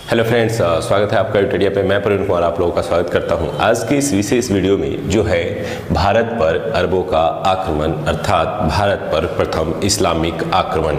Hello friends, स्वागत है आपका यूटेडिया पे। मैं प्रवीण कुमार आप लोगों का स्वागत करता हूं। आज की इस विशेष वीडियो में जो है भारत पर अरबों का आक्रमण अर्थात भारत पर प्रथम इस्लामिक आक्रमण।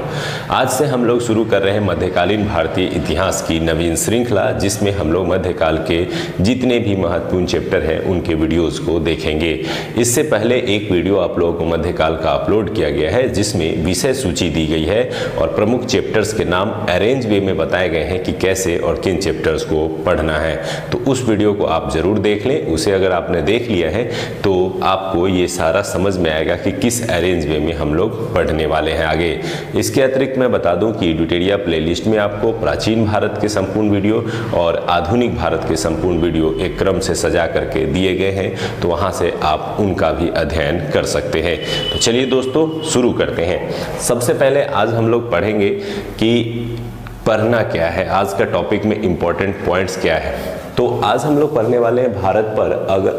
आज से हम लोग शुरू कर रहे हैं मध्यकालीन भारतीय इतिहास की नवीन श्रृंखला, जिसमें हम लोग मध्यकाल के जितने भी महत्वपूर्ण चैप्टर हैं उनके वीडियोज़ को देखेंगे। इससे पहले एक वीडियो आप लोगों को मध्यकाल का अपलोड किया गया है, जिसमें विषय सूची दी गई है और प्रमुख चैप्टर्स के नाम अरेंज वे में बताए गए हैं कि कैसे और किन चैप्टर्स को पढ़ना है। तो उस वीडियो को आप जरूर देख लें। उसे अगर आपने देख लिया है तो आपको ये सारा समझ में आएगा कि किस अरेंज वे में हम लोग पढ़ने वाले हैं आगे। इसके अतिरिक्त मैं बता दूं कि यूटेडिया प्लेलिस्ट में आपको प्राचीन भारत के संपूर्ण वीडियो और आधुनिक भारत के संपूर्ण वीडियो एक क्रम से सजा करके दिए गए हैं, तो वहाँ से आप उनका भी अध्ययन कर सकते हैं। तो चलिए दोस्तों शुरू करते हैं। सबसे पहले आज हम लोग पढ़ेंगे कि पढ़ना क्या है, आज का टॉपिक में इंपॉर्टेंट पॉइंट्स क्या है। तो आज हम लोग पढ़ने वाले हैं भारत पर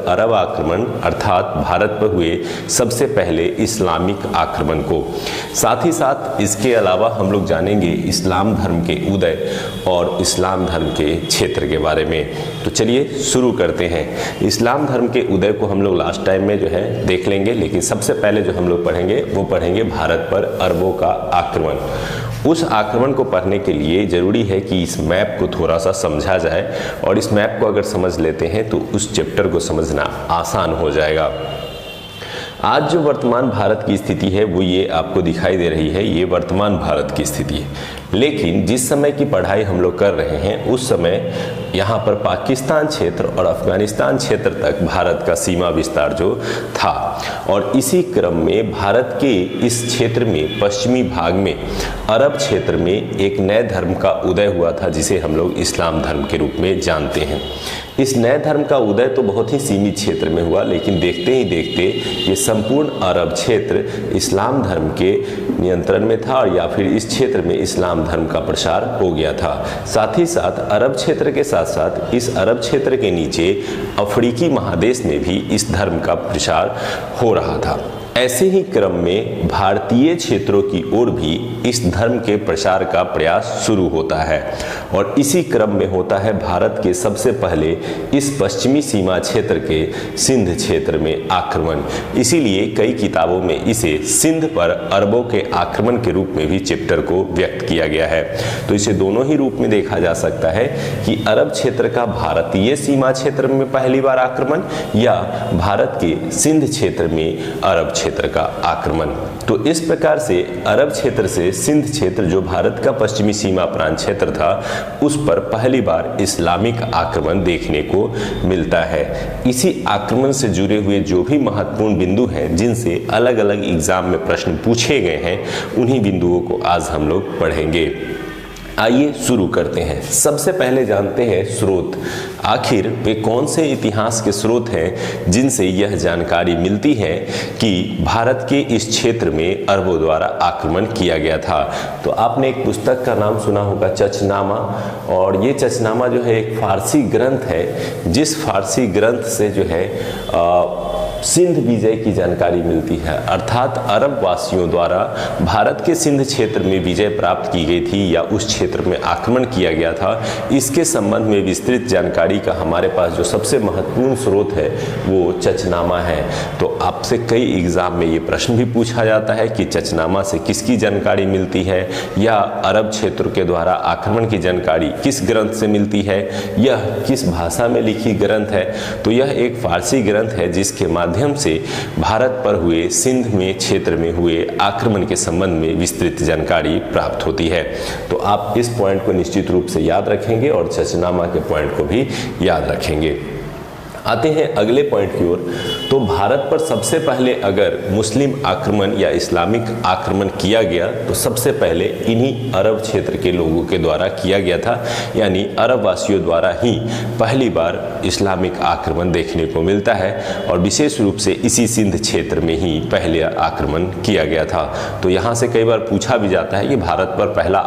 अरब आक्रमण अर्थात भारत पर हुए सबसे पहले इस्लामिक आक्रमण को। साथ ही साथ इसके अलावा हम लोग जानेंगे इस्लाम धर्म के उदय और इस्लाम धर्म के क्षेत्र के बारे में। तो चलिए शुरू करते हैं। इस्लाम धर्म के उदय को हम लोग लास्ट टाइम में जो है देख लेंगे, लेकिन सबसे पहले जो हम लोग पढ़ेंगे वो पढ़ेंगे भारत पर अरबों का आक्रमण। उस आक्रमण को पढ़ने के लिए ज़रूरी है कि इस मैप को थोड़ा सा समझा जाए, और इस मैप को अगर समझ लेते हैं तो उस चैप्टर को समझना आसान हो जाएगा। आज जो वर्तमान भारत की स्थिति है वो ये आपको दिखाई दे रही है, ये वर्तमान भारत की स्थिति है। लेकिन जिस समय की पढ़ाई हम लोग कर रहे हैं उस समय यहाँ पर पाकिस्तान क्षेत्र और अफगानिस्तान क्षेत्र तक भारत का सीमा विस्तार जो था, और इसी क्रम में भारत के इस क्षेत्र में पश्चिमी भाग में अरब क्षेत्र में एक नए धर्म का उदय हुआ था, जिसे हम लोग इस्लाम धर्म के रूप में जानते हैं। इस नए धर्म का उदय तो बहुत ही सीमित क्षेत्र में हुआ, लेकिन देखते ही देखते ये संपूर्ण अरब क्षेत्र इस्लाम धर्म के नियंत्रण में था, और या फिर इस क्षेत्र में इस्लाम धर्म का प्रसार हो गया था। साथ ही साथ अरब क्षेत्र के साथ साथ इस अरब क्षेत्र के नीचे अफ्रीकी महादेश में भी इस धर्म का प्रसार हो रहा था। ऐसे ही क्रम में भारतीय क्षेत्रों की ओर भी इस धर्म के प्रसार का प्रयास शुरू होता है, और इसी क्रम में होता है भारत के सबसे पहले इस पश्चिमी सीमा क्षेत्र के सिंध क्षेत्र में आक्रमण। इसीलिए कई किताबों में इसे सिंध पर अरबों के आक्रमण के रूप में भी चैप्टर को व्यक्त किया गया है। तो इसे दोनों ही रूप में देखा जा सकता है कि अरब क्षेत्र का भारतीय सीमा क्षेत्र में पहली बार आक्रमण, या भारत के सिंध क्षेत्र में अरब क्षेत्र का आक्रमण। तो इस प्रकार से अरब क्षेत्र से सिंध क्षेत्र, जो भारत का पश्चिमी सीमा प्रांत क्षेत्र था, उस पर पहली बार इस्लामिक आक्रमण देखने को मिलता है। इसी आक्रमण से जुड़े हुए जो भी महत्वपूर्ण बिंदु हैं, जिनसे अलग अलग एग्जाम में प्रश्न पूछे गए हैं, उन्हीं बिंदुओं को आज हम लोग पढ़ेंगे। आइए शुरू करते हैं। सबसे पहले जानते हैं स्रोत। आखिर वे कौन से इतिहास के स्रोत हैं जिनसे यह जानकारी मिलती है कि भारत के इस क्षेत्र में अरबों द्वारा आक्रमण किया गया था। तो आपने एक पुस्तक का नाम सुना होगा, चचनामा, और ये चचनामा जो है एक फारसी ग्रंथ है, जिस फारसी ग्रंथ से जो है सिंध विजय की जानकारी मिलती है, अर्थात अरब वासियों द्वारा भारत के सिंध क्षेत्र में विजय प्राप्त की गई थी या उस क्षेत्र में आक्रमण किया गया था। इसके संबंध में विस्तृत जानकारी का हमारे पास जो सबसे महत्वपूर्ण स्रोत है वो चचनामा है। तो आपसे कई एग्जाम में ये प्रश्न भी पूछा जाता है कि चचनामा से किसकी जानकारी मिलती है, या अरब क्षेत्र के द्वारा आक्रमण की जानकारी किस ग्रंथ से मिलती है, यह किस भाषा में लिखी ग्रंथ है। तो यह एक फारसी ग्रंथ है जिसके माध्यम से भारत पर हुए सिंध में क्षेत्र में हुए आक्रमण के संबंध में विस्तृत जानकारी प्राप्त होती है। तो आप इस पॉइंट को निश्चित रूप से याद रखेंगे और चचनामा के पॉइंट को भी याद रखेंगे। आते हैं अगले पॉइंट की ओर। तो भारत पर सबसे पहले अगर मुस्लिम आक्रमण या इस्लामिक आक्रमण किया गया तो सबसे पहले इन्हीं अरब क्षेत्र के लोगों के द्वारा किया गया था, यानी अरब वासियों द्वारा ही पहली बार इस्लामिक आक्रमण देखने को मिलता है, और विशेष रूप से इसी सिंध क्षेत्र में ही पहले आक्रमण किया गया था। तो यहाँ से कई बार पूछा भी जाता है कि भारत पर पहला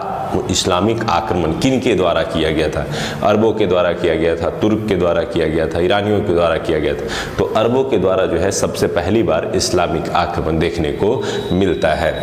इस्लामिक आक्रमण किन के द्वारा किया गया था। अरबों के द्वारा किया गया था, तुर्क के द्वारा किया गया था, ईरानियों के द्वारा किया गया था। तो अरबों के द्वारा जो है सबसे पहली बार इस्लामिक आक्रमण देखने को मिलता है।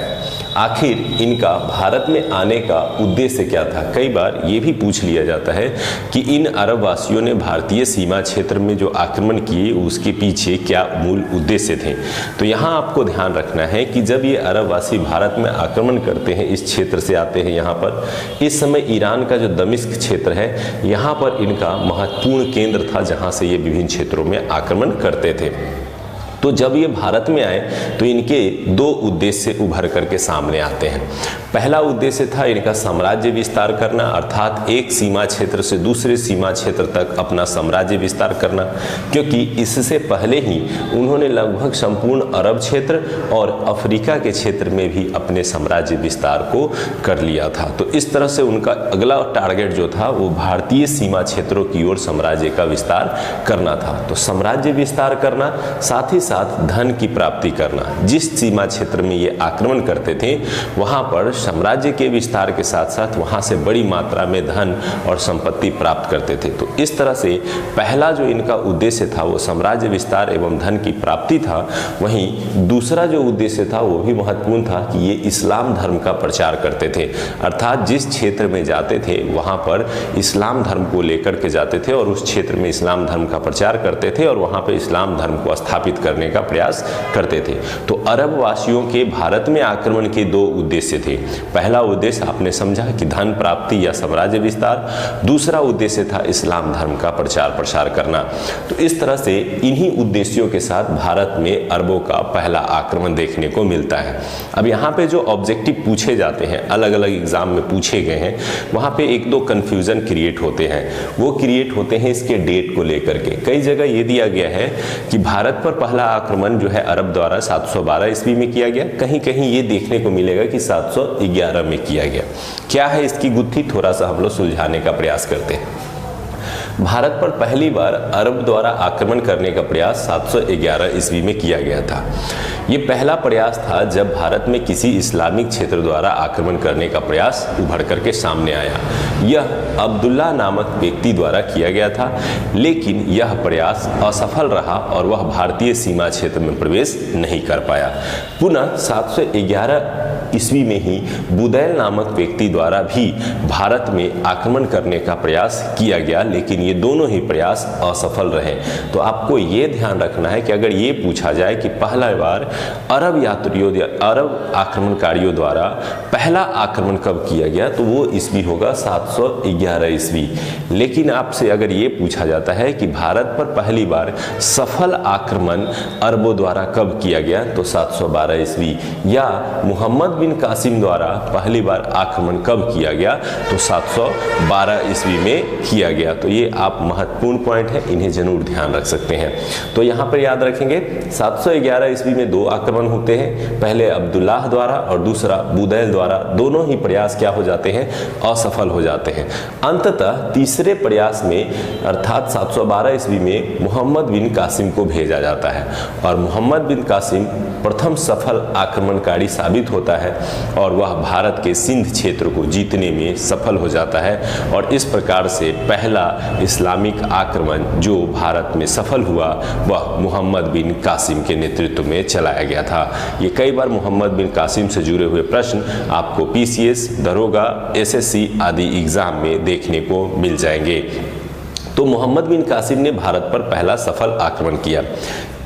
आखिर इनका भारत में आने का उद्देश्य क्या था। कई बार ये भी पूछ लिया जाता है कि इन अरब वासियों ने भारतीय सीमा क्षेत्र में जो आक्रमण किए उसके पीछे क्या मूल उद्देश्य थे। तो यहाँ आपको ध्यान रखना है कि जब ये अरब वासी भारत में आक्रमण करते हैं, इस क्षेत्र से आते हैं यहाँ पर, इस समय ईरान का जो दमिश्क क्षेत्र है यहाँ पर इनका महत्वपूर्ण केंद्र था जहाँ से ये विभिन्न क्षेत्रों में आक्रमण करते थे। तो जब ये भारत में आए तो इनके दो उद्देश्य उभर करके सामने आते हैं। पहला उद्देश्य था इनका साम्राज्य विस्तार करना, अर्थात एक सीमा क्षेत्र से दूसरे सीमा क्षेत्र तक अपना साम्राज्य विस्तार करना, क्योंकि इससे पहले ही उन्होंने लगभग संपूर्ण अरब क्षेत्र और अफ्रीका के क्षेत्र में भी अपने साम्राज्य विस्तार को कर लिया था। तो इस तरह से उनका अगला टारगेट जो था वो भारतीय सीमा क्षेत्रों की ओर साम्राज्य का विस्तार करना था। तो साम्राज्य विस्तार करना, साथ ही साथ धन की प्राप्ति करना। जिस सीमा क्षेत्र में ये आक्रमण करते थे वहां पर साम्राज्य के विस्तार के साथ साथ वहां से बड़ी मात्रा में धन और संपत्ति प्राप्त करते थे। तो इस तरह से पहला जो इनका उद्देश्य था वो साम्राज्य विस्तार एवं धन की प्राप्ति था। वहीं दूसरा जो उद्देश्य था वो भी महत्वपूर्ण था कि ये इस्लाम धर्म का प्रचार करते थे, अर्थात जिस क्षेत्र में जाते थे वहां पर इस्लाम धर्म को लेकर के जाते थे और उस क्षेत्र में इस्लाम धर्म का प्रचार करते थे और वहां पर इस्लाम धर्म को स्थापित करने का प्रयास करते थे। तो अरब वासियों के भारत में आक्रमण के दो उद्देश्य थे। पहला उद्देश्य आपने समझा कि धन प्राप्ति या साम्राज्य विस्तार, दूसरा उद्देश्य था इस्लाम धर्म का प्रचार प्रसार करना। तो इस तरह से इन्हीं उद्देश्यों के साथ भारत में अरबों का पहला आक्रमण देखने को मिलता है। अब यहाँ पे जो ऑब्जेक्टिव पूछे जाते हैं, अलग अलग एग्जाम में पूछे गए हैं, वहाँ पे एक दो कन्फ्यूजन क्रिएट होते हैं। वो क्रिएट होते हैं इसके डेट को लेकर के। कई जगह ये दिया गया है कि भारत पर पहला आक्रमण जो है अरब द्वारा 712 ईस्वी में किया गया, कहीं कहीं ये देखने को मिलेगा कि 711 में किया गया। क्या है इसकी गुत्थी, थोड़ा सा हम लोग सुलझाने का प्रयास करते हैं। भारत पर पहली बार अरब द्वारा आक्रमण करने का प्रयास 711 ईस्वी में किया गया था। ये पहला प्रयास था जब भारत में किसी इस्लामिक क्षेत्र द्वारा आक्रमण करने का प्रयास उभर करके सामने आया। यह अब्दुल्ला नामक व्यक्ति द्वारा किया गया था, लेकिन यह प्रयास असफल रहा और वह भारतीय सीमा क्षेत्र में प्रवेश नहीं कर पाया। पुनः 711 ईस्वी में ही बुदैल नामक व्यक्ति द्वारा भी भारत में आक्रमण करने का प्रयास किया गया, लेकिन ये दोनों ही प्रयास असफल रहे। तो आपको ये ध्यान रखना है कि अगर ये पूछा जाए कि पहला बार अरब आक्रमणकारियों द्वारा पहला आक्रमण कब किया गया, तो वो ईस्वी होगा 711 ईस्वी। लेकिन आपसे अगर ये पूछा जाता है कि भारत पर पहली बार सफल आक्रमण अरबों द्वारा कब किया गया, तो 712 ईस्वी। या मोहम्मद बिन कासिम द्वारा पहली बार आक्रमण कब किया गया, तो 712 ईस्वी में किया गया। तो ये आप महत्वपूर्ण पॉइंट है, इन्हें जरूर ध्यान रख सकते हैं। तो यहाँ पर याद रखेंगे 711 ईस्वी में दो आक्रमण होते हैं, पहले अब्दुल्लाह द्वारा और दूसरा बुदैल द्वारा। दोनों ही प्रयास क्या हो जाते हैं, असफल हो जाते हैं। अंततः तीसरे प्रयास में अर्थात 712 ईस्वी में मोहम्मद बिन कासिम को भेजा जाता है और मोहम्मद बिन कासिम प्रथम सफल आक्रमणकारी साबित होता है और वह भारत के सिंध क्षेत्र को जीतने में सफल हो जाता है। और इस प्रकार से पहला इस्लामिक आक्रमण जो भारत में सफल हुआ वह मोहम्मद बिन कासिम के नेतृत्व में चलाया गया था। ये कई बार मोहम्मद बिन कासिम से जुड़े हुए प्रश्न आपको पीसीएस, दरोगा, एसएससी आदि एग्जाम में देखने को मिल जाएंगे। तो मोहम्मद बिन कासिम ने भारत पर पहला सफल आक्रमण किया।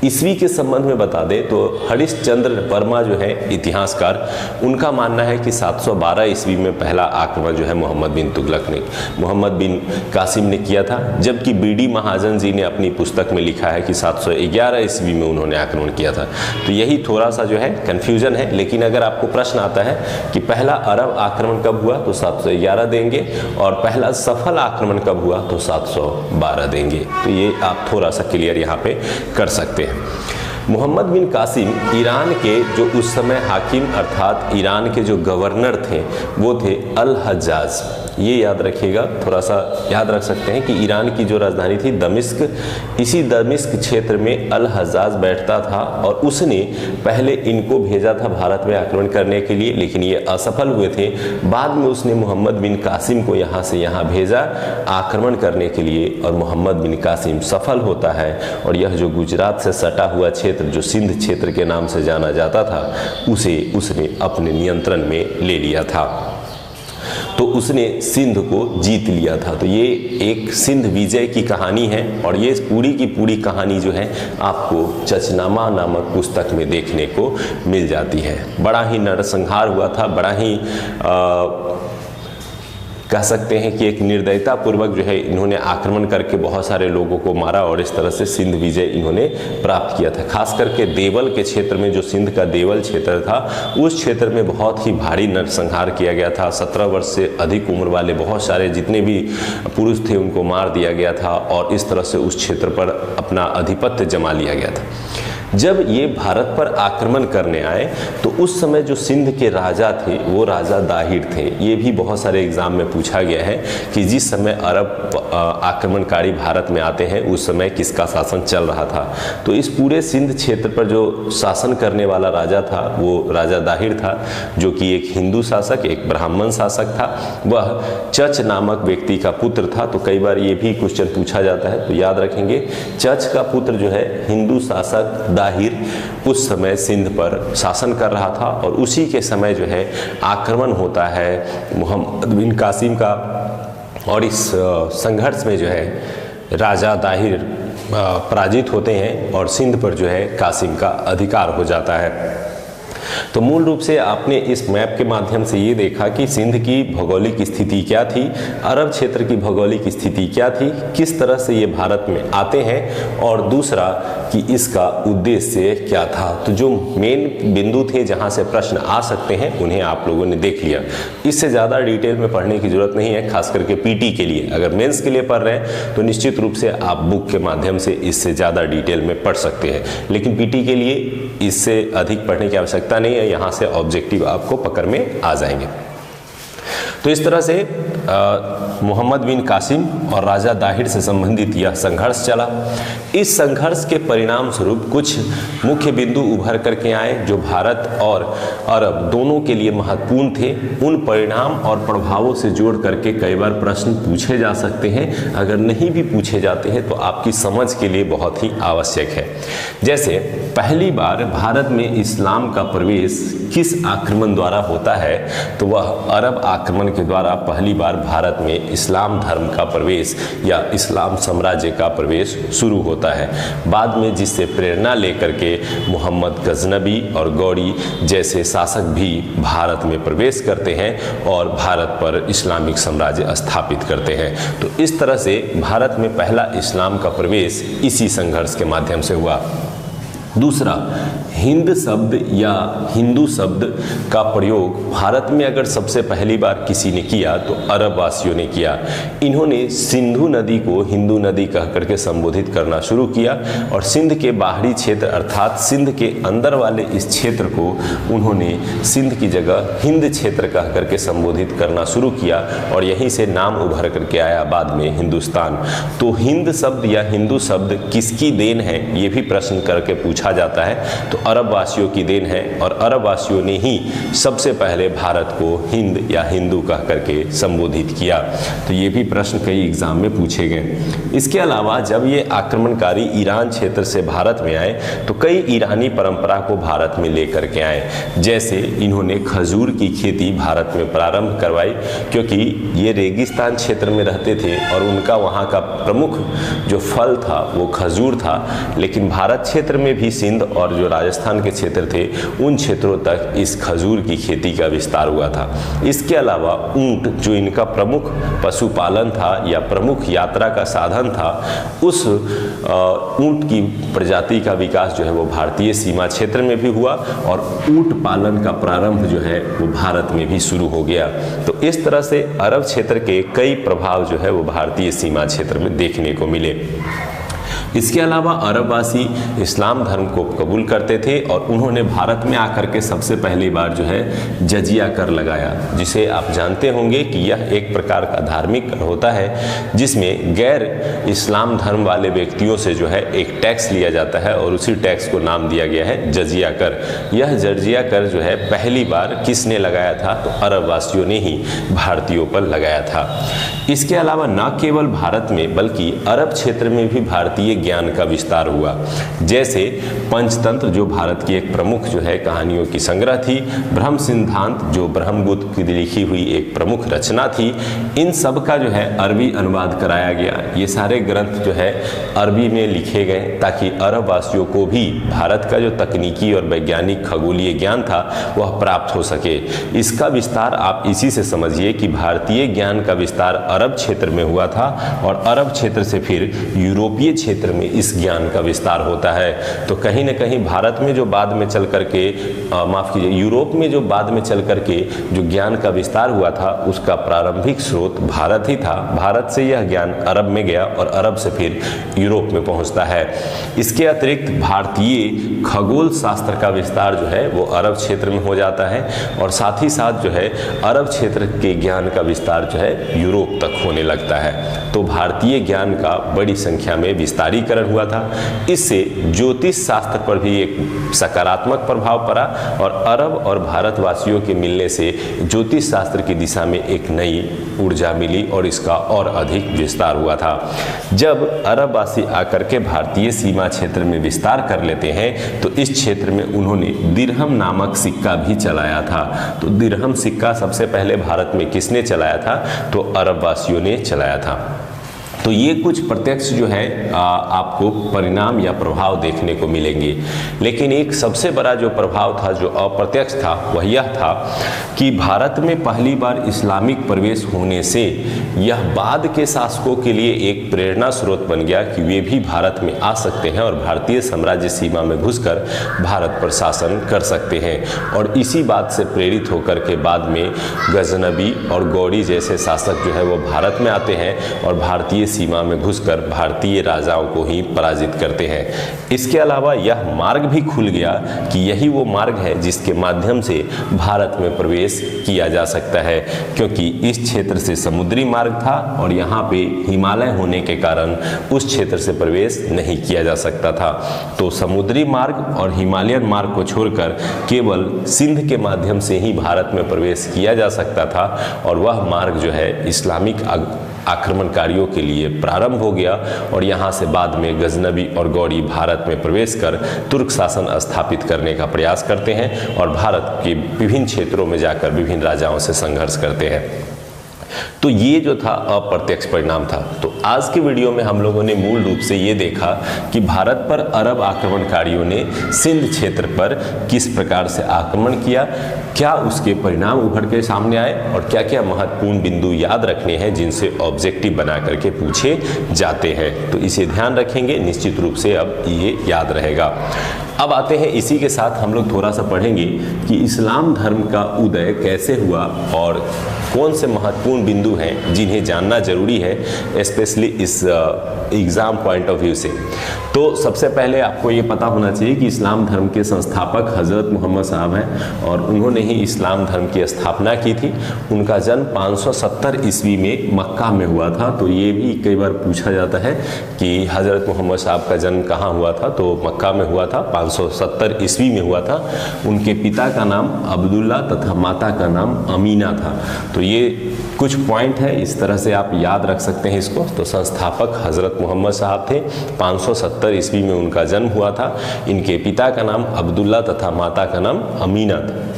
ईस्वी के संबंध में बता दें तो हरिश्चंद्र वर्मा जो है इतिहासकार, उनका मानना है कि 712 ईस्वी में पहला आक्रमण जो है मोहम्मद बिन कासिम ने किया था, जबकि बीडी महाजन जी ने अपनी पुस्तक में लिखा है कि 711 ईस्वी में उन्होंने आक्रमण किया था। तो यही थोड़ा सा जो है कन्फ्यूजन है। लेकिन अगर आपको प्रश्न आता है कि पहला अरब आक्रमण कब हुआ, तो 711 देंगे और पहला सफल आक्रमण कब हुआ, तो 712 देंगे। तो ये आप थोड़ा सा क्लियर यहाँ पे कर सकते हैं। मोहम्मद बिन कासिम ईरान के जो उस समय हाकिम अर्थात ईरान के जो गवर्नर थे वो थे अल हज्जाज। ये याद रखिएगा, थोड़ा सा याद रख सकते हैं कि ईरान की जो राजधानी थी दमिश्क, इसी दमिश्क क्षेत्र में अल हज्जाज बैठता था और उसने पहले इनको भेजा था भारत में आक्रमण करने के लिए, लेकिन ये असफल हुए थे। बाद में उसने मोहम्मद बिन कासिम को यहाँ से यहाँ भेजा आक्रमण करने के लिए और मोहम्मद बिन कासिम सफल होता है और यह जो गुजरात से सटा हुआ क्षेत्र जो सिंध क्षेत्र के नाम से जाना जाता था उसे उसने अपने नियंत्रण में ले लिया था। तो उसने सिंध को जीत लिया था। तो ये एक सिंध विजय की कहानी है और ये पूरी की पूरी कहानी जो है आपको चचनामा नामक पुस्तक में देखने को मिल जाती है। बड़ा ही नरसंहार हुआ था, बड़ा ही कह सकते हैं कि एक निर्दयता पूर्वक जो है इन्होंने आक्रमण करके बहुत सारे लोगों को मारा और इस तरह से सिंध विजय इन्होंने प्राप्त किया था। खास करके देवल के क्षेत्र में, जो सिंध का देवल क्षेत्र था, उस क्षेत्र में बहुत ही भारी नरसंहार किया गया था। 17 वर्ष से अधिक उम्र वाले बहुत सारे जितने भी पुरुष थे उनको मार दिया गया था और इस तरह से उस क्षेत्र पर अपना आधिपत्य जमा लिया गया था। जब ये भारत पर आक्रमण करने आए तो उस समय जो सिंध के राजा थे वो राजा दाहिर थे। ये भी बहुत सारे एग्जाम में पूछा गया है कि जिस समय अरब आक्रमणकारी भारत में आते हैं उस समय किसका शासन चल रहा था। तो इस पूरे सिंध क्षेत्र पर जो शासन करने वाला राजा था वो राजा दाहिर था, जो कि एक हिंदू शासक, एक ब्राह्मण शासक था। वह चच नामक व्यक्ति का पुत्र था। तो कई बार ये भी क्वेश्चन पूछा जाता है, तो याद रखेंगे चच का पुत्र जो है हिंदू शासक दाहिर उस समय सिंध पर शासन कर रहा था और उसी के समय जो है आक्रमण होता है मोहम्मद बिन कासिम का और इस संघर्ष में जो है राजा दाहिर पराजित होते हैं और सिंध पर जो है कासिम का अधिकार हो जाता है। तो मूल रूप से आपने इस मैप के माध्यम से ये देखा कि सिंध की भौगोलिक स्थिति क्या थी, अरब क्षेत्र की भौगोलिक स्थिति क्या थी, किस तरह से ये भारत में आते हैं और दूसरा कि इसका उद्देश्य क्या था। तो जो मेन बिंदु थे जहाँ से प्रश्न आ सकते हैं उन्हें आप लोगों ने देख लिया। इससे ज़्यादा डिटेल में पढ़ने की जरूरत नहीं है, खास करके पीटी के लिए। अगर मेंस के लिए पढ़ रहे हैं तो निश्चित रूप से आप बुक के माध्यम से इससे ज़्यादा डिटेल में पढ़ सकते हैं, लेकिन पीटी के लिए इससे अधिक पढ़ने की आवश्यकता नहीं है। यहाँ से ऑब्जेक्टिव आपको पकड़ में आ जाएंगे। तो इस तरह से मोहम्मद बिन कासिम और राजा दाहिर से संबंधित यह संघर्ष चला। इस संघर्ष के परिणाम स्वरूप कुछ मुख्य बिंदु उभर करके आए जो भारत और अरब दोनों के लिए महत्वपूर्ण थे। उन परिणाम और प्रभावों से जोड़ करके कई बार प्रश्न पूछे जा सकते हैं। अगर नहीं भी पूछे जाते हैं तो आपकी समझ के लिए बहुत ही आवश्यक है। जैसे पहली बार भारत में इस्लाम का प्रवेश किस आक्रमण द्वारा होता है, तो वह अरब आक्रमण के द्वारा पहली बार भारत में इस्लाम धर्म का प्रवेश या इस्लाम साम्राज्य का प्रवेश शुरू होता है। बाद में जिससे प्रेरणा लेकर के मोहम्मद गजनबी और गौरी जैसे शासक भी भारत में प्रवेश करते हैं और भारत पर इस्लामिक साम्राज्य स्थापित करते हैं। तो इस तरह से भारत में पहला इस्लाम का प्रवेश इसी संघर्ष के माध्यम से हुआ। दूसरा, हिंद शब्द या हिंदू शब्द का प्रयोग भारत में अगर सबसे पहली बार किसी ने किया तो अरब वासियों ने किया। इन्होंने सिंधु नदी को हिंदू नदी कह करके संबोधित करना शुरू किया और सिंध के बाहरी क्षेत्र अर्थात सिंध के अंदर वाले इस क्षेत्र को उन्होंने सिंध की जगह हिंद क्षेत्र कह करके संबोधित करना शुरू किया और यहीं से नाम उभर करके आया बाद में हिंदुस्तान। तो हिंद शब्द या हिंदू शब्द किसकी देन है, ये भी प्रश्न करके पूछा जाता है। तो अरब वासियों की देन है और अरब वासियों ने ही सबसे पहले भारत को हिंद या हिंदू कह करके संबोधित किया। तो ये भी प्रश्न कई एग्जाम में पूछे गए। इसके अलावा जब ये आक्रमणकारी ईरान क्षेत्र से भारत में आए तो कई ईरानी परंपरा को भारत में लेकर के आए। जैसे इन्होंने खजूर की खेती भारत में प्रारंभ करवाई, क्योंकि ये रेगिस्तान क्षेत्र में रहते थे और उनका वहाँ का प्रमुख जो फल था वो खजूर था। लेकिन भारत क्षेत्र में भी सिंध और जो राजस्थान के क्षेत्र थे उन क्षेत्रों तक इस खजूर की खेती का विस्तार हुआ था। इसके अलावा ऊंट जो इनका प्रमुख पशुपालन था या प्रमुख यात्रा का साधन था, उस ऊंट की प्रजाति का विकास जो है वो भारतीय सीमा क्षेत्र में भी हुआ और ऊंट पालन का प्रारंभ जो है वो भारत में भी शुरू हो गया। तो इस तरह से अरब क्षेत्र के कई प्रभाव जो है वो भारतीय सीमा क्षेत्र में देखने को मिले। इसके अलावा अरबवासी इस्लाम धर्म को कबूल करते थे और उन्होंने भारत में आकर के सबसे पहली बार जो है जजिया कर लगाया, जिसे आप जानते होंगे कि यह एक प्रकार का धार्मिक कर होता है जिसमें गैर इस्लाम धर्म वाले व्यक्तियों से जो है एक टैक्स लिया जाता है और उसी टैक्स को नाम दिया गया है जजिया कर। यह जजिया कर जो है पहली बार किसने लगाया था? तो अरबवासियों ने ही भारतीयों पर लगाया था। इसके अलावा न केवल भारत में बल्कि अरब क्षेत्र में भी भारतीय ज्ञान का विस्तार हुआ। जैसे पंचतंत्र जो भारत की एक प्रमुख जो है कहानियों की संग्रह थी, ब्रह्म सिद्धांत जो ब्रह्मगुप्त की लिखी हुई एक प्रमुख रचना थी, इन सब का जो है अरबी अनुवाद कराया गया। ये सारे ग्रंथ जो है अरबी में लिखे गए ताकि अरब वासियों को भी भारत का जो तकनीकी और वैज्ञानिक खगोलीय ज्ञान था वह प्राप्त हो सके। इसका विस्तार आप इसी से समझिए कि भारतीय ज्ञान का विस्तार अरब क्षेत्र में हुआ था और अरब क्षेत्र से फिर यूरोपीय क्षेत्र में इस ज्ञान का विस्तार होता है। तो कहीं न कहीं भारत में जो बाद में चल करके माफ़ कीजिए यूरोप में जो बाद में चल करके जो ज्ञान का विस्तार हुआ था उसका प्रारंभिक स्रोत भारत ही था। भारत से यह ज्ञान अरब में गया और अरब से फिर यूरोप में पहुंचता है। इसके अतिरिक्त भारतीय खगोल शास्त्र का विस्तार जो है वो अरब क्षेत्र में हो जाता है और साथ ही साथ जो है अरब क्षेत्र के ज्ञान का विस्तार जो है यूरोप तक होने लगता है। तो भारतीय ज्ञान का बड़ी संख्या में विस्तारीकरण हुआ था। इससे ज्योतिष शास्त्र पर भी एक सकारात्मक प्रभाव पड़ा और अरब और भारतवासियों के मिलने से ज्योतिष शास्त्र की दिशा में एक नई ऊर्जा मिली और इसका और अधिक विस्तार हुआ था। जब अरबवासी आकर के भारतीय सीमा क्षेत्र में विस्तार कर लेते हैं तो इस क्षेत्र में उन्होंने दिरहम नामक सिक्का भी चलाया था। तो दिरहम सिक्का सबसे पहले भारत में किसने चलाया था? तो अरबवासियों ने चलाया था। तो ये कुछ प्रत्यक्ष जो है आपको परिणाम या प्रभाव देखने को मिलेंगे। लेकिन एक सबसे बड़ा जो प्रभाव था जो अप्रत्यक्ष था वह यह था कि भारत में पहली बार इस्लामिक प्रवेश होने से यह बाद के शासकों के लिए एक प्रेरणा स्रोत बन गया कि वे भी भारत में आ सकते हैं और भारतीय साम्राज्य सीमा में घुसकर भारत पर शासन कर सकते हैं। और इसी बात से प्रेरित होकर के बाद में गजनबी और गौड़ी जैसे शासक जो है वो भारत में आते हैं और भारतीय सीमा में घुसकर भारतीय राजाओं को ही पराजित करते हैं। इसके अलावा यह मार्ग भी खुल गया कि यही वो मार्ग है जिसके माध्यम से भारत में प्रवेश किया जा सकता है, क्योंकि इस क्षेत्र से समुद्री मार्ग था और यहाँ पे हिमालय होने के कारण उस क्षेत्र से प्रवेश नहीं किया जा सकता था। तो समुद्री मार्ग और हिमालयन मार्ग को छोड़कर केवल सिंध के माध्यम से ही भारत में प्रवेश किया जा सकता था और वह मार्ग जो है इस्लामिक आक्रमणकारियों के लिए प्रारंभ हो गया और यहाँ से बाद में गजनबी और गौड़ी भारत में प्रवेश कर तुर्क शासन स्थापित करने का प्रयास करते हैं और भारत के विभिन्न क्षेत्रों में जाकर विभिन्न राजाओं से संघर्ष करते हैं। तो ये जो था अप्रत्यक्ष परिणाम था। तो आज के वीडियो में हम लोगों ने मूल रूप से ये देखा कि भारत पर अरब आक्रमणकारियों ने सिंध क्षेत्र पर किस प्रकार से आक्रमण किया, क्या उसके परिणाम उभर के सामने आए और क्या क्या महत्वपूर्ण बिंदु याद रखने हैं जिनसे ऑब्जेक्टिव बना करके पूछे जाते हैं। तो इसे ध्यान रखेंगे, निश्चित रूप से अब ये याद रहेगा। अब आते हैं इसी के साथ हम लोग थोड़ा सा पढ़ेंगे कि इस्लाम धर्म का उदय कैसे हुआ और कौन से महत्वपूर्ण बिंदु हैं जिन्हें जानना जरूरी है, स्पेशली इस एग्ज़ाम पॉइंट ऑफ व्यू से। तो सबसे पहले आपको ये पता होना चाहिए कि इस्लाम धर्म के संस्थापक हज़रत मोहम्मद साहब हैं और उन्होंने ही इस्लाम धर्म की स्थापना की थी। उनका जन्म 570 ईस्वी में मक्का में हुआ था। तो ये भी कई बार पूछा जाता है कि हज़रत मोहम्मद साहब का जन्म कहाँ हुआ था, तो मक्का में हुआ था, 570 ईस्वी में हुआ था। उनके पिता का नाम अब्दुल्ला तथा माता का नाम अमीना था। तो ये कुछ पॉइंट है, इस तरह से आप याद रख सकते हैं इसको। तो संस्थापक हज़रत मोहम्मद साहब थे, 570 ईस्वी में उनका जन्म हुआ था। इनके पिता का नाम अब्दुल्ला तथा माता का नाम अमीना था।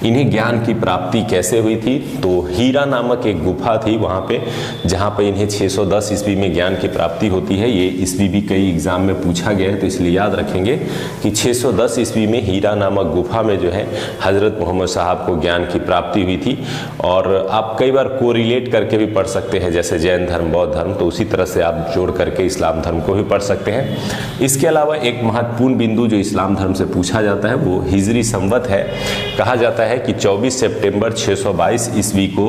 इन्हें ज्ञान की प्राप्ति कैसे हुई थी, तो हीरा नामक एक गुफा थी वहाँ पे, जहाँ पे इन्हें 610 ईस्वी में ज्ञान की प्राप्ति होती है। ये ईस्वी भी कई एग्जाम में पूछा गया है, तो इसलिए याद रखेंगे कि 610 ईस्वी में हीरा नामक गुफा में जो है हज़रत मोहम्मद साहब को ज्ञान की प्राप्ति हुई थी। और आप कई बार कोरिलेट करके भी पढ़ सकते हैं, जैसे जैन धर्म, बौद्ध धर्म, तो उसी तरह से आप जोड़ करके इस्लाम धर्म को भी पढ़ सकते हैं। इसके अलावा एक महत्वपूर्ण बिंदु जो इस्लाम धर्म से पूछा जाता है वो हिजरी संवत है। कहा जाता है है कि 24 सितंबर 622 ईस्वी को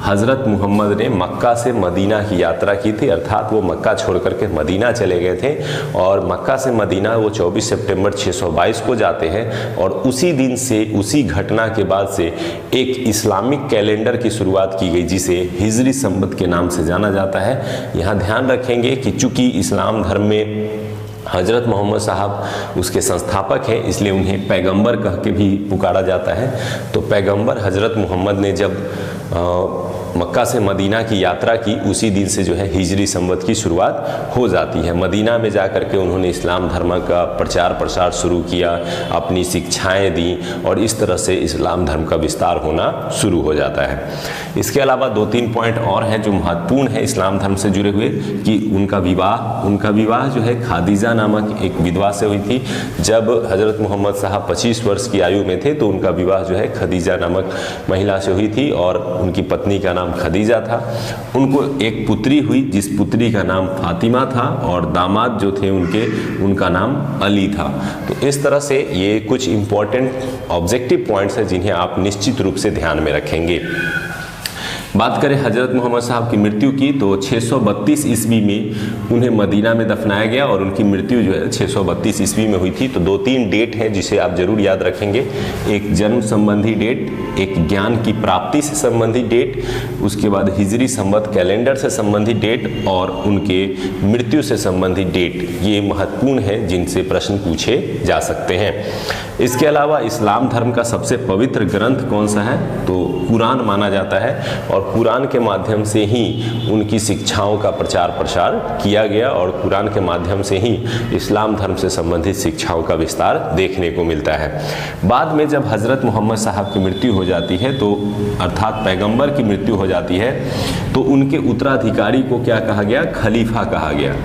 हज़रत मोहम्मद ने मक्का से मदीना की यात्रा की थी, अर्थात वो मक्का छोड़ करके मदीना चले गए थे और मक्का से मदीना वो 24 सितंबर 622 को जाते हैं और उसी दिन से, उसी घटना के बाद से एक इस्लामिक कैलेंडर की शुरुआत की गई जिसे हिजरी संवत के नाम से जाना जाता है। यहाँ ध्यान रखेंगे कि चूँकि इस्लाम धर्म में हज़रत मोहम्मद साहब उसके संस्थापक हैं, इसलिए उन्हें पैगंबर कह के भी पुकारा जाता है। तो पैगंबर हज़रत मोहम्मद ने जब मक्का से मदीना की यात्रा की, उसी दिन से जो है हिजरी संवत की शुरुआत हो जाती है। मदीना में जा कर के उन्होंने इस्लाम धर्म का प्रचार प्रसार शुरू किया, अपनी शिक्षाएं दी और इस तरह से इस्लाम धर्म का विस्तार होना शुरू हो जाता है। इसके अलावा 2-3 पॉइंट और हैं जो महत्वपूर्ण है इस्लाम धर्म से जुड़े हुए, कि उनका विवाह जो है खादीजा नामक एक विधवा से हुई थी। जब हज़रत मोहम्मद साहब 25 वर्ष की आयु में थे तो उनका विवाह जो है खदीजा नामक महिला से हुई थी और उनकी पत्नी का नाम खदीजा था। उनको एक पुत्री हुई जिस पुत्री का नाम फातिमा था और दामाद जो थे उनका नाम अली था। तो इस तरह से ये कुछ इंपॉर्टेंट ऑब्जेक्टिव पॉइंट्स हैं जिन्हें आप निश्चित रूप से ध्यान में रखेंगे। बात करें हज़रत मोहम्मद साहब की मृत्यु की तो 632 ईस्वी में उन्हें मदीना में दफनाया गया और उनकी मृत्यु जो है 632 ईस्वी में हुई थी। तो 2-3 डेट हैं जिसे आप जरूर याद रखेंगे, एक जन्म संबंधी डेट, एक ज्ञान की प्राप्ति से संबंधित डेट, उसके बाद हिजरी संवत कैलेंडर से संबंधित डेट और उनके मृत्यु से संबंधित डेट। ये महत्वपूर्ण है जिनसे प्रश्न पूछे जा सकते हैं। इसके अलावा इस्लाम धर्म का सबसे पवित्र ग्रंथ कौन सा है तो कुरान माना जाता है और कुरान के माध्यम से ही उनकी शिक्षाओं का प्रचार प्रसार किया गया और कुरान के माध्यम से ही इस्लाम धर्म से संबंधित शिक्षाओं का विस्तार देखने को मिलता है। बाद में जब हज़रत मोहम्मद साहब की मृत्यु हो जाती है तो अर्थात पैगंबर की मृत्यु हो जाती है तो उनके उत्तराधिकारी को क्या कहा गया, खलीफा कहा गया।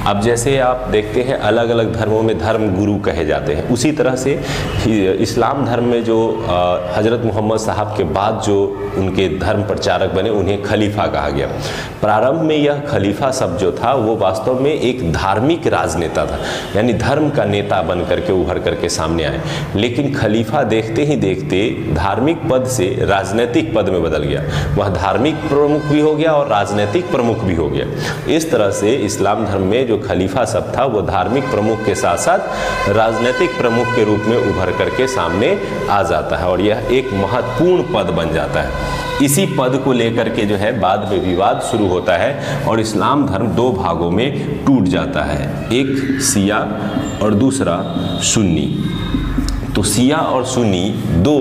अब जैसे आप देखते हैं अलग अलग धर्मों में धर्म गुरु कहे जाते हैं, उसी तरह से इस्लाम धर्म में जो हज़रत मोहम्मद साहब के बाद जो उनके धर्म प्रचारक बने उन्हें खलीफा कहा गया। प्रारंभ में यह खलीफा शब्द जो था वो वास्तव में एक धार्मिक राजनेता था, यानी धर्म का नेता बन करके उभर करके सामने आए। लेकिन खलीफा देखते ही देखते धार्मिक पद से राजनीतिक पद में बदल गया, वह धार्मिक प्रमुख भी हो गया और राजनीतिक प्रमुख भी हो गया। इस तरह से इस्लाम धर्म में जो खलीफा शब्द था वो धार्मिक प्रमुख के साथ साथ राजनीतिक प्रमुख के रूप में उभर करके सामने आ जाता है और यह एक महत्वपूर्ण पद बन जाता है। इसी पद को लेकर के जो है बाद में विवाद शुरू होता है और इस्लाम धर्म 2 भागों में टूट जाता है, एक शिया और दूसरा सुन्नी। तो शिया और सुन्नी 2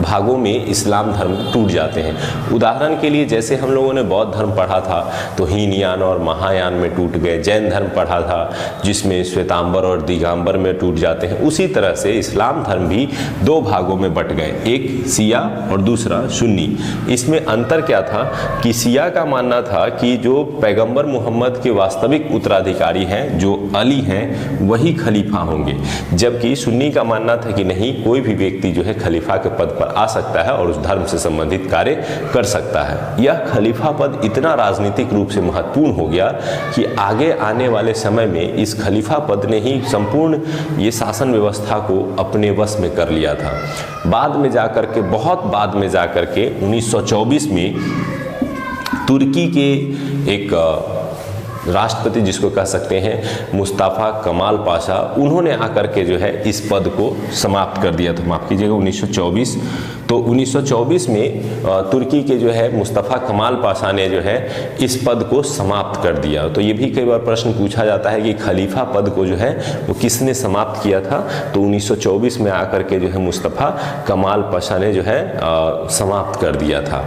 भागों में इस्लाम धर्म टूट जाते हैं। उदाहरण के लिए जैसे हम लोगों ने बौद्ध धर्म पढ़ा था तो हीनयान और महायान में टूट गए, जैन धर्म पढ़ा था जिसमें श्वेतांबर और दिगंबर में टूट जाते हैं, उसी तरह से इस्लाम धर्म भी 2 भागों में बट गए, एक शिया और दूसरा सुन्नी। इसमें अंतर क्या था कि शिया का मानना था कि जो पैगंबर मोहम्मद के वास्तविक उत्तराधिकारी हैं, जो अली हैं, वही खलीफा होंगे, जबकि सुन्नी का मानना था कि नहीं, कोई भी व्यक्ति जो है खलीफा के पद पर आ सकता है और उस धर्म से संबंधित कार्य कर सकता है। यह खलीफा पद इतना राजनीतिक रूप से महत्वपूर्ण हो गया कि आगे आने वाले समय में इस खलीफा पद ने ही संपूर्ण ये शासन व्यवस्था को अपने वश में कर लिया था। बाद में जाकर के, बहुत बाद में जाकर के 1924 में तुर्की के एक राष्ट्रपति जिसको कह सकते हैं मुस्तफ़ा कमाल पाशा, उन्होंने आकर के जो है इस पद को समाप्त कर दिया था। माफ़ कीजिएगा 1924। तो 1924 में तुर्की के जो है मुस्तफ़ा कमाल पाशा ने जो है इस पद को समाप्त कर दिया। तो ये भी कई बार प्रश्न पूछा जाता है कि खलीफा पद को जो है वो किसने समाप्त किया था, तो 1924 में आकर के जो है मुस्तफ़ा कमाल पाशा ने जो है समाप्त कर दिया था।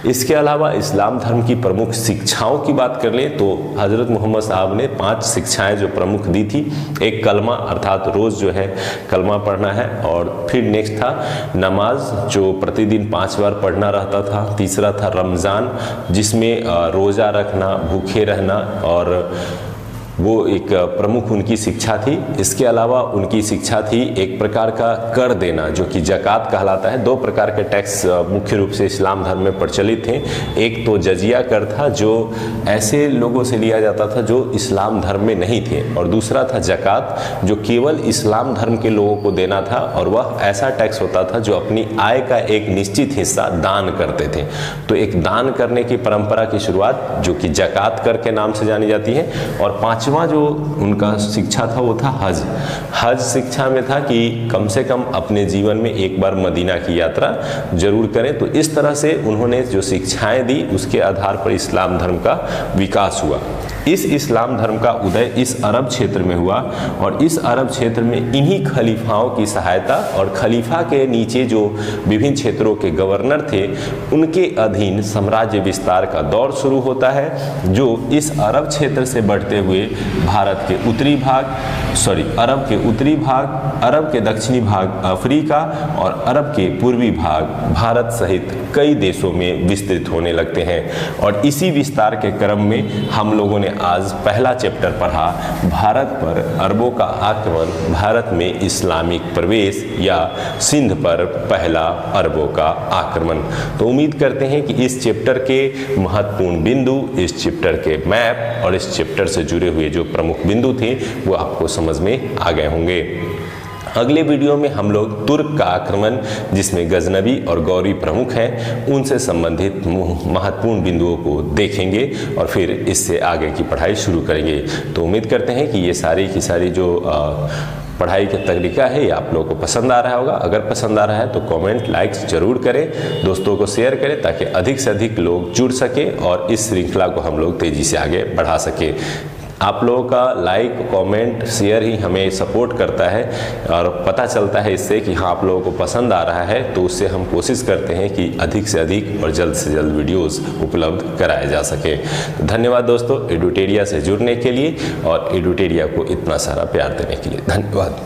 इसके अलावा इस्लाम धर्म की प्रमुख शिक्षाओं की बात कर लें तो हज़रत मोहम्मद साहब ने 5 शिक्षाएं जो प्रमुख दी थी। एक कलमा, अर्थात रोज़ जो है कलमा पढ़ना है, और फिर नेक्स्ट था नमाज जो प्रतिदिन 5 बार पढ़ना रहता था। तीसरा था रमज़ान जिसमें रोज़ा रखना, भूखे रहना, और वो एक प्रमुख उनकी शिक्षा थी। इसके अलावा उनकी शिक्षा थी एक प्रकार का कर देना जो कि ज़कात कहलाता है। दो प्रकार के टैक्स मुख्य रूप से इस्लाम धर्म में प्रचलित थे। एक तो जजिया कर था जो ऐसे लोगों से लिया जाता था जो इस्लाम धर्म में नहीं थे, और दूसरा था ज़कात जो केवल इस्लाम धर्म के लोगों को देना था, और वह ऐसा टैक्स होता था जो अपनी आय का एक निश्चित हिस्सा दान करते थे। तो एक दान करने की परंपरा की शुरुआत जो कि ज़कात कर के नाम से जानी जाती है। और पांचवा जो उनका शिक्षा था वो था हज। हज शिक्षा में था कि कम से कम अपने जीवन में एक बार मदीना की यात्रा जरूर करें। तो इस तरह से उन्होंने जो शिक्षाएं दी उसके आधार पर इस्लाम धर्म का विकास हुआ। इस इस्लाम धर्म का उदय इस अरब क्षेत्र में हुआ, और इस अरब क्षेत्र में इन्हीं खलीफाओं की सहायता और खलीफा के नीचे जो विभिन्न क्षेत्रों के गवर्नर थे उनके अधीन साम्राज्य विस्तार का दौर शुरू होता है, जो इस अरब क्षेत्र से बढ़ते हुए भारत के उत्तरी भाग अरब के उत्तरी भाग, अरब के दक्षिणी भाग अफ्रीका और अरब के पूर्वी भाग भारत सहित कई देशों में विस्तृत होने लगते हैं। और इसी विस्तार के क्रम में हम लोगों ने आज पहला चैप्टर पढ़ा, भारत पर अरबों का आक्रमण, भारत में इस्लामिक प्रवेश या सिंध पर पहला अरबों का आक्रमण। तो उम्मीद करते हैं कि इस चैप्टर के महत्वपूर्ण बिंदु, इस चैप्टर के मैप और इस चैप्टर से जुड़े हुए जो प्रमुख बिंदु थे वो आपको समझ में आ गए होंगे। अगले वीडियो में हम लोग तुर्क का आक्रमण, जिसमें गजनवी और गौरी प्रमुख हैं, उनसे संबंधित महत्वपूर्ण बिंदुओं को देखेंगे और फिर इससे आगे की पढ़ाई शुरू करेंगे। तो उम्मीद करते हैं कि ये सारी की सारी जो पढ़ाई का तरीका है ये आप लोगों को पसंद आ रहा होगा। अगर पसंद आ रहा है तो कमेंट लाइक्स जरूर करें, दोस्तों को शेयर करें ताकि अधिक से अधिक लोग जुड़ सकें और इस श्रृंखला को हम लोग तेज़ी से आगे बढ़ा सकें। आप लोगों का लाइक, कमेंट, शेयर ही हमें सपोर्ट करता है और पता चलता है इससे कि हाँ आप लोगों को पसंद आ रहा है। तो उससे हम कोशिश करते हैं कि अधिक से अधिक और जल्द से जल्द वीडियोस उपलब्ध कराए जा सके। तो धन्यवाद दोस्तों एडुटेरिया से जुड़ने के लिए और एडुटेरिया को इतना सारा प्यार देने के लिए। धन्यवाद।